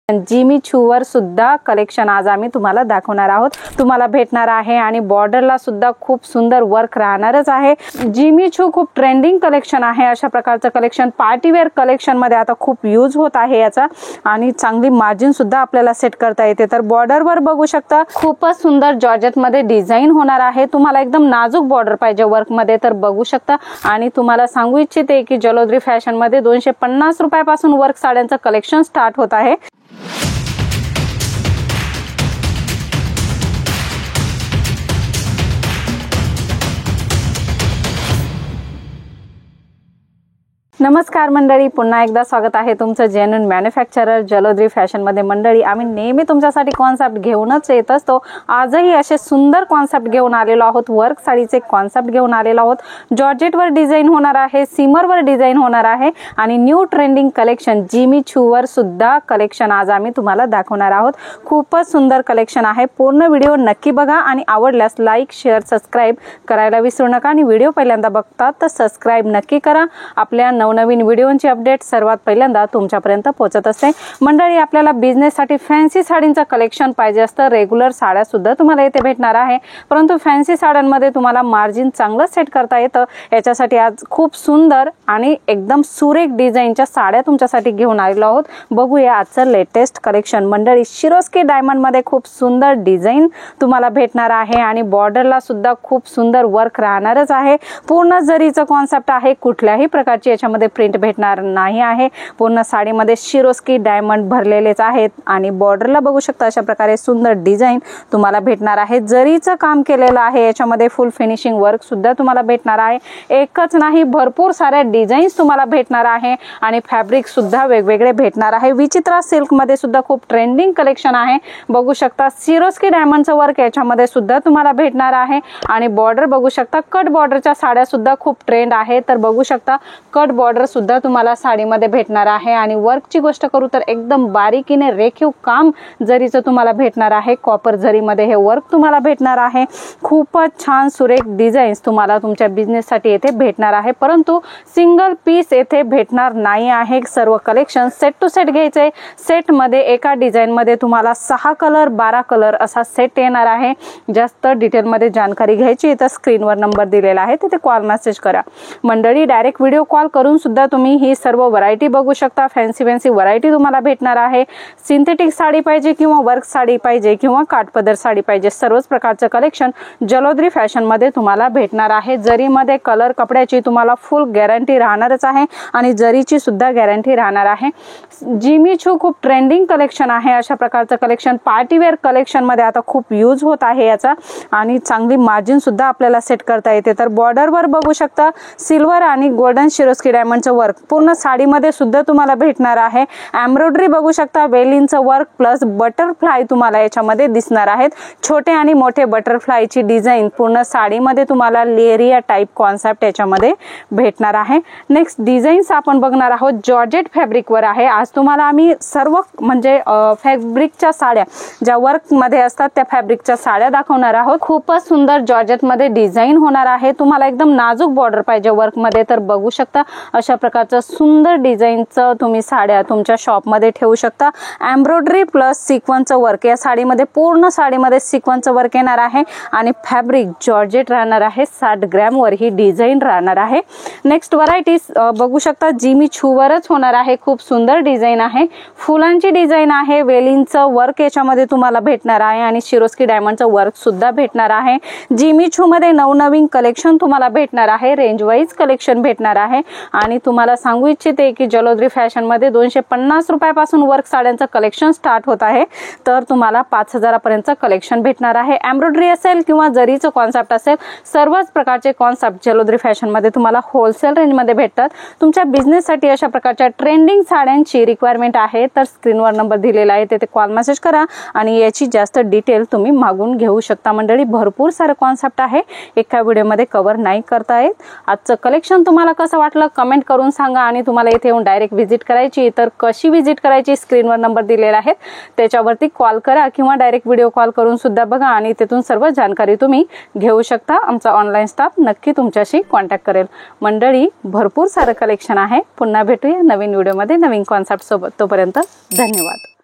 Jimmy चूवर सुद्धा collection आज आम्ही तुम्हाला दाखवणार आहोत, तुम्हाला भेटणार आहे आणि बॉर्डरला सुद्धा खूप सुंदर वर्क राहणारच आहे। जिमी चू खूप ट्रेंडिंग कलेक्शन आहे। अशा प्रकारचं कलेक्शन पार्टी वेअर कलेक्शन मध्ये आता खूप यूज होत आहे याचा आणि चांगली मार्जिन सुद्धा आपल्याला सेट करता येते। तर बॉर्डर वर बघू शकता खूपच सुंदर जॉर्जेट मध्ये डिझाइन होणार आहे। तुम्हाला एकदम नाजूक बॉर्डर पाहिजे वर्क मध्ये तर बघू शकता। आणि तुम्हाला सांगू इच्छिते की जलोद्री फॅशन मध्ये 250 रुपयापासून वर्क साड्यांचं कलेक्शन स्टार्ट होत आहे। नमस्कार मंडळी, पुन्हा एकदा स्वागत आहे तुमचं जेन्युइन मॅन्युफॅक्चरर जलोद्री फॅशन मध्ये। मंडळी आम्ही नेहमी तुमच्यासाठी कॉन्सेप्ट घेऊनच येत असतो। आजही असे सुंदर कॉन्सेप्ट घेऊन आलेलो आहोत। वर्क साडीचे कॉन्सेप्ट घेऊन आलेलो आहोत। जॉर्जेट वर डिझाइन होणार आहे, सिमर वर डिझाइन होणार आहे आणि न्यू ट्रेंडिंग कलेक्शन जिमी चूवर सुद्धा कलेक्शन आज आम्ही तुम्हाला दाखवणार आहोत। खूपच सुंदर कलेक्शन आहे। पूर्ण व्हिडिओ नक्की बघा आणि आवडल्यास लाईक शेअर सबस्क्राइब करायला विसरू नका आणि व्हिडिओ पहिल्यांदा बघतात तर सबस्क्राइब नक्की करा। आपल्या नवनवीन व्हिडिओंची अपडेट सर्वात पहिल्यांदा तुमच्यापर्यंत पोहोचत असते। मंडळी आपल्याला बिझनेस साठी फॅन्सी साडींचं कलेक्शन पाहिजे असतं। रेग्युलर साड्या सुद्धा तुम्हाला इथे भेटणार आहे, परंतु फॅन्सी साड्यांमध्ये तुम्हाला मार्जिन चांगलं सेट करता येतं। याच्यासाठी आज खूप सुंदर आणि एकदम सुरेख डिझाईनच्या साड्या तुमच्यासाठी घेऊन आलेलो आहोत। बघूया आजचं लेटेस्ट कलेक्शन। मंडळी शिरोस्की डायमंड मध्ये खूप सुंदर डिझाइन तुम्हाला भेटणार आहे आणि बॉर्डरला सुद्धा खूप सुंदर वर्क राहणारच आहे। पूर्ण जरीचं कॉन्सेप्ट आहे, कुठल्याही प्रकारची याच्यामध्ये प्रिंट भेटणार नाही आहे। पूर्ण साडीमध्ये शिरोस्की डायमंड भरलेलेच आहेत आणि बॉर्डरला बघू शकता अशा प्रकारे सुंदर डिझाइन तुम्हाला भेटणार आहे। जरीचं काम केलेलं आहे, याच्यामध्ये फुल फिनिशिंग वर्क सुद्धा तुम्हाला भेटणार आहे। एकच नाही भरपूर साऱ्या डिझाईन्स तुम्हाला भेटणार आहे आणि फॅब्रिक सुद्धा वेगवेगळे भेटणार आहे। विचित्रा सिल्क मध्ये सुद्धा खूप ट्रेंडिंग कलेक्शन आहे। बघू शकता शिरोस्की डायमंडचं वर्क याच्यामध्ये सुद्धा तुम्हाला भेटणार आहे आणि बॉर्डर बघू शकता कट बॉर्डरच्या साड्या सुद्धा खूप ट्रेंड आहे। तर बघू शकता कट बॉर्डर सुद्धा तुम्हाला साडीमध्ये भेटणार आहे आणि वर्कची गोष्ट करू तर एकदम बारीकीने रेखीव काम जरीचं तुम्हाला भेटणार आहे। कॉपर जरीमध्ये हे वर्क तुम्हाला भेटणार आहे। खूपच छान सुरेख डिझाईन्स तुम्हाला तुमच्या बिझनेस साठी येथे भेटणार आहे, परंतु सिंगल पीस येथे भेटणार नाही आहे। सर्व कलेक्शन सेट टू सेट घ्यायचे। सेट मध्ये एका डिझाइन मध्ये तुम्हाला 6 कलर 12 कलर असा सेट येणार आहे। जास्त डिटेल मध्ये जानकारी घ्यायची तर स्क्रीनवर नंबर दिलेला आहे, तिथे कॉल मेसेज करा। मंडळी डायरेक्ट व्हिडिओ कॉल करून सुद्धा तुम्ही ही सर्व व्हरायटी बघू शकता। फॅन्सी व्हरायटी तुम्हाला भेटणार आहे। सिंथेटिक साडी पाहिजे किंवा वर्क साडी पाहिजे किंवा काठपदर साडी पाहिजे, सर्वच प्रकारचं कलेक्शन जलोद्री फॅशन मध्ये तुम्हाला भेटणार आहे। जरीमध्ये कलर कपड्याची तुम्हाला फुल गॅरंटी राहणारच आहे आणि जरीची सुद्धा गॅरंटी राहणार आहे। जिमी चू खूप ट्रेंडिंग कलेक्शन आहे। अशा प्रकारचं कलेक्शन पार्टी वेअर कलेक्शन मध्ये आता खूप यूज होत आहे याचा आणि चांगली मार्जिन सुद्धा आपल्याला सेट करता येते। तर बॉर्डर वर बघू शकता सिल्वर आणि गोल्डन शिरोस्की डायमंडचं वर्क पूर्ण साडीमध्ये सुद्धा तुम्हाला भेटणार आहे। एम्ब्रॉयडरी बघू शकता, वेलींचं वर्क प्लस बटरफ्लाय तुम्हाला याच्यामध्ये दिसणार आहेत। छोटे आणि मोठे बटरफ्लायची डिझाइन पूर्ण साडीमध्ये तुम्हाला लेरिया टाइप कॉन्सेप्ट याच्यामध्ये भेटणार आहे। नेक्स्ट डिझाईन्स आपण बघणार आहोत जॉर्जेट फॅब्रिक वर आहे। आज तुम्हाला आम्ही सर्व म्हणजे फॅब्रिकच्या साड्या ज्या वर्क मध्ये असतात त्या फॅब्रिकच्या साड्या दाखवणार आहोत। खूपच सुंदर जॉर्जेट मध्ये डिझाइन होणार आहे। तुम्हाला एकदम नाजूक बॉर्डर पाहिजे वर्क मध्ये तर बघू शकता अशा प्रकारचं सुंदर डिझाईनचं तुम्ही साड्या तुमच्या शॉप मध्ये ठेवू शकता। एम्ब्रॉयडरी प्लस सिक्वेन्सचं वर्क या साडीमध्ये पूर्ण साडीमध्ये सिक्वेन्सचं वर्क येणार आहे आणि फॅब्रिक जॉर्जेट राहणार आहे। 60 ग्रॅम वर ही डिझाइन राहणार आहे। नेक्स्ट व्हरायटी बघू शकता जिमी चूवरच होणार आहे। खूप सुंदर डिझाइन आहे, फुलांची डिझाइन आहे, वेलींचं वर्क याच्यामध्ये तुम्हाला भेटणार आहे आणि शिरोस्की डायमंडचं वर्क सुद्धा भेटणार आहे। जिमी चू मध्ये नवनवीन कलेक्शन तुम्हाला भेटणार आहे, रेंज वाईज कलेक्शन भेटणार आहे आणि तुम्हाला सांगू इच्छिते की जलोद्री फॅशन मध्ये 250 रुपयापासून वर्क साड्यांचं कलेक्शन स्टार्ट होत आहे। तर तुम्हाला 5000 पर्यंतचं कलेक्शन भेटणार आहे। एम्ब्रॉयडरी असेल किंवा जरीचं कॉन्सेप्ट असेल, सर्वच प्रकारचे कॉन्सेप्ट जलोद्री फॅशन मध्ये तुम्हाला होलसेल रेंज मध्ये भेटतात। तुमच्या बिझनेस साठी अशा प्रकारच्या ट्रेंडिंग साड्यांची रिक्वायरमेंट आहे तर स्क्रीनवर नंबर दिलेला आहे, तिथे कॉल मेसेज करा आणि याची जास्त डिटेल तुम्ही मागून घेऊ शकता। मंडळी भरपूर सारे कॉन्सेप्ट आहे, एका व्हिडिओ मध्ये कव्हर नाही करता येत। आजचं कलेक्शन तुम्हाला कसं वाटलं कमेंट करून सांगा आणि तुम्हाला इथे येऊन डायरेक्ट व्हिजिट करायची तर कशी व्हिजिट करायची स्क्रीनवर नंबर दिलेला आहे, त्याच्यावरती कॉल करा किंवा डायरेक्ट व्हिडिओ कॉल करून सुद्धा बघा आणि तिथून सर्व जानकारी तुम्ही घेऊ शकता। आमचा ऑनलाईन स्टाफ नक्की तुमच्याशी कॉन्टॅक्ट करेल। मंडळी भरपूर सारं कलेक्शन आहे। पुन्हा भेटूया नवीन व्हिडिओ मध्ये नवीन कॉन्सेप्ट सोबत। तोपर्यंत धन्यवाद।